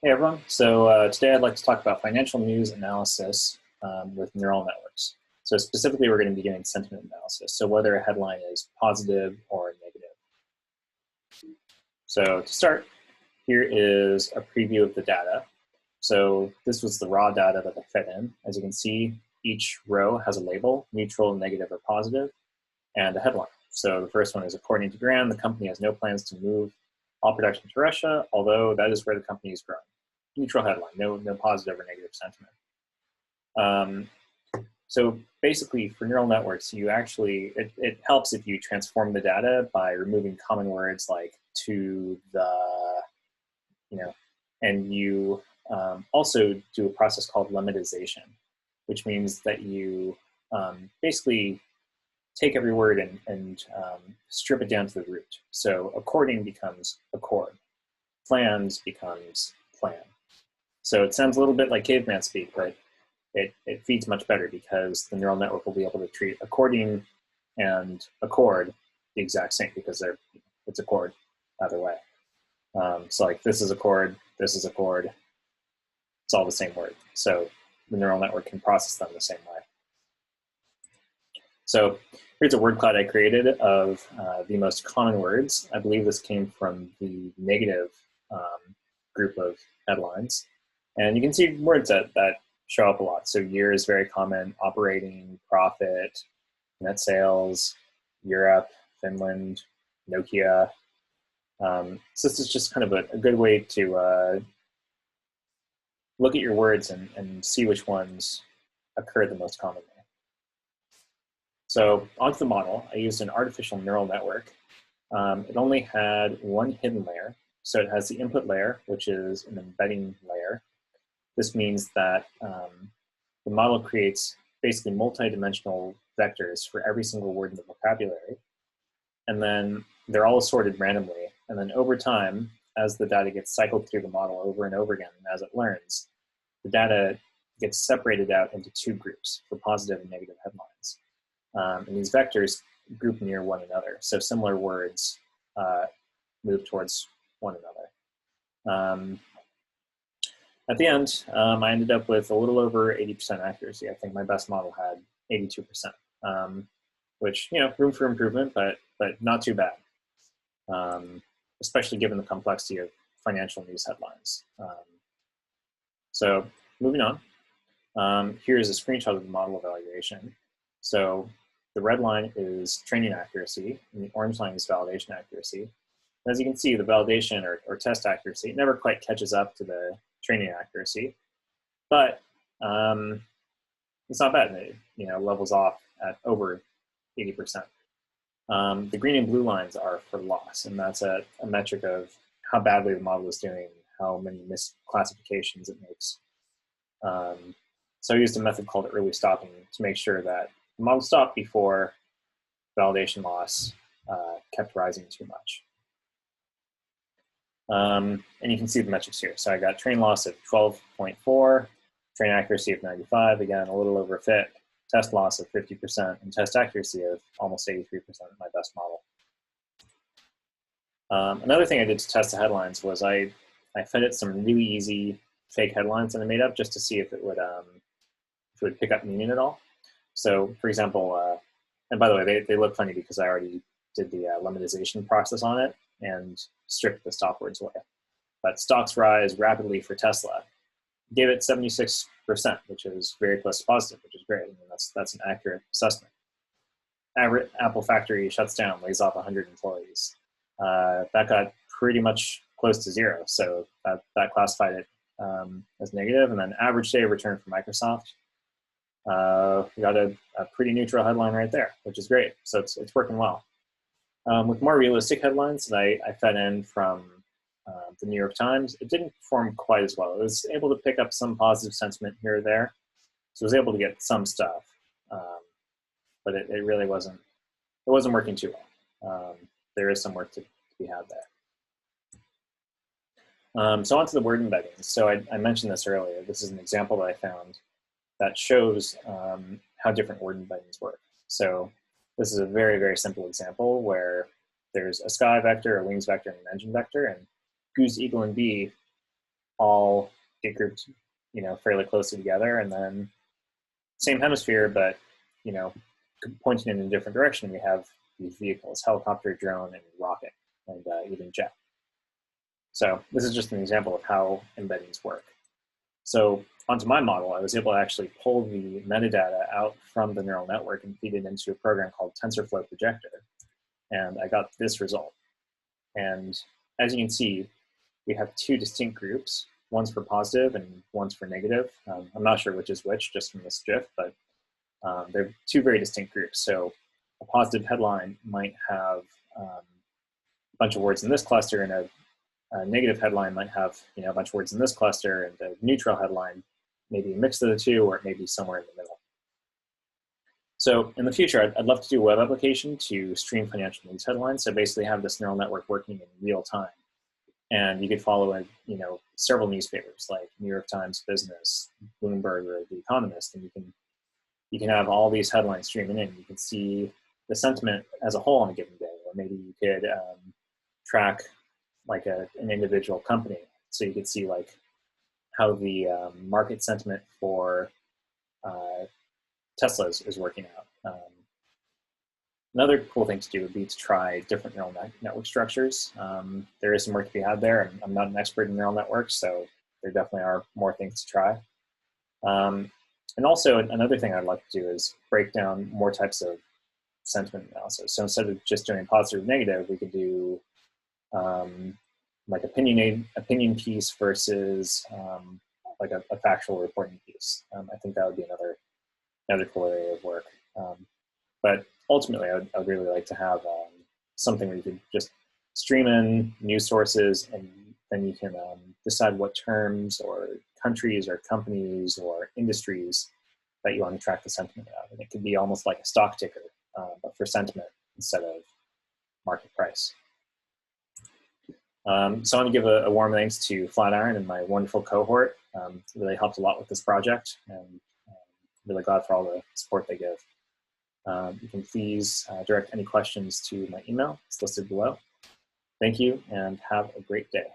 Hey everyone, so today I'd like to talk about financial news analysis with neural networks. So specifically we're going to be doing sentiment analysis, so whether a headline is positive or negative. So to start, here is a preview of the data. So this was the raw data that I fed in. As you can see, each row has a label, neutral, negative, or positive, and a headline. So the first one is, according to Graham, the company has no plans to move all production to Russia, although that is where the company is growing. Neutral headline, no positive or negative sentiment. So basically for neural networks, you actually, it helps if you transform the data by removing common words like to, the, and you also do a process called lemmatization, which means that you basically take every word and strip it down to the root. So according becomes accord, plans becomes plan. So it sounds a little bit like caveman speak, but it feeds much better because the neural network will be able to treat according and accord the exact same because it's accord either way. So like this is accord, it's all the same word. So the neural network can process them the same way. So here's a word cloud I created of the most common words. I believe this came from the negative group of headlines. And you can see words that show up a lot. So year is very common, operating, profit, net sales, Europe, Finland, Nokia. So this is just kind of a good way to look at your words and see which ones occur the most commonly. So onto the model, I used an artificial neural network. It only had one hidden layer. So it has the input layer, which is an embedding layer. This means that the model creates basically multi-dimensional vectors for every single word in the vocabulary. And then they're all sorted randomly. And then over time, as the data gets cycled through the model over and over again, and as it learns, the data gets separated out into two groups for positive and negative headlines. And these vectors group near one another. So similar words move towards one another. At the end, I ended up with a little over 80% accuracy. I think my best model had 82%, which, room for improvement, but not too bad, especially given the complexity of financial news headlines. So moving on, here's a screenshot of the model evaluation. So the red line is training accuracy, and the orange line is validation accuracy. As you can see, the validation or test accuracy never quite catches up to the training accuracy, but it's not bad. It levels off at over 80%. The green and blue lines are for loss, and that's a metric of how badly the model is doing, how many misclassifications it makes. So I used a method called early stopping to make sure that the model stopped before validation loss kept rising too much. And you can see the metrics here. So I got train loss of 12.4, train accuracy of 95, again, a little over fit, test loss of 50%, and test accuracy of almost 83% of my best model. Another thing I did to test the headlines was I fed it some really easy fake headlines that I made up just to see if it would pick up meaning at all. So for example, and by the way, they look funny because I already did the lemmatization process on it and stripped the stop words away. But stocks rise rapidly for Tesla. Gave it 76%, which is very close to positive, which is great. I mean, that's an accurate assessment. Apple factory shuts down, lays off 100 employees. That got pretty much close to zero, so that classified it as negative. And then average day of return for Microsoft. We got a pretty neutral headline right there, which is great. So it's working well. With more realistic headlines that I fed in from the New York Times, it didn't perform quite as well. It was able to pick up some positive sentiment here or there. So it was able to get some stuff, but it really wasn't working too well. There is some work to be had there. So onto the word embeddings. So I mentioned this earlier. This is an example that I found that shows how different word embeddings work. So this is a very, very simple example where there's a sky vector, a wings vector, and an engine vector, and goose, eagle, and bee all get grouped, fairly closely together, and then same hemisphere, but, pointing in a different direction, we have these vehicles: helicopter, drone, and rocket, and even jet. So this is just an example of how embeddings work. So onto my model, I was able to actually pull the metadata out from the neural network and feed it into a program called TensorFlow Projector. And I got this result. And as you can see, we have two distinct groups. One's for positive and one's for negative. I'm not sure which is which just from this GIF, but they're two very distinct groups. So a positive headline might have a bunch of words in this cluster, and a negative headline might have a bunch of words in this cluster, and a neutral headline maybe a mix of the two, or it may be somewhere in the middle. So in the future, I'd love to do a web application to stream financial news headlines. So basically have this neural network working in real time. And you could follow several newspapers like New York Times Business, Bloomberg, or The Economist, and you can have all these headlines streaming in. You can see the sentiment as a whole on a given day, or maybe you could track like an individual company. So you could see like how the market sentiment for Tesla is working out. Another cool thing to do would be to try different neural network structures. There is some work to be had there. I'm not an expert in neural networks, so there definitely are more things to try. And also another thing I'd like to do is break down more types of sentiment analysis. So instead of just doing positive or negative, we could do like opinion piece versus like a factual reporting piece. I think that would be another cool area of work. But ultimately, I would really like to have something where you could just stream in news sources, and then you can decide what terms or countries or companies or industries that you want to track the sentiment of. And it could be almost like a stock ticker, but for sentiment instead of market price. So I want to give a warm thanks to Flatiron and my wonderful cohort. It really helped a lot with this project, and really glad for all the support they give. You can please direct any questions to my email. It's listed below. Thank you, and have a great day.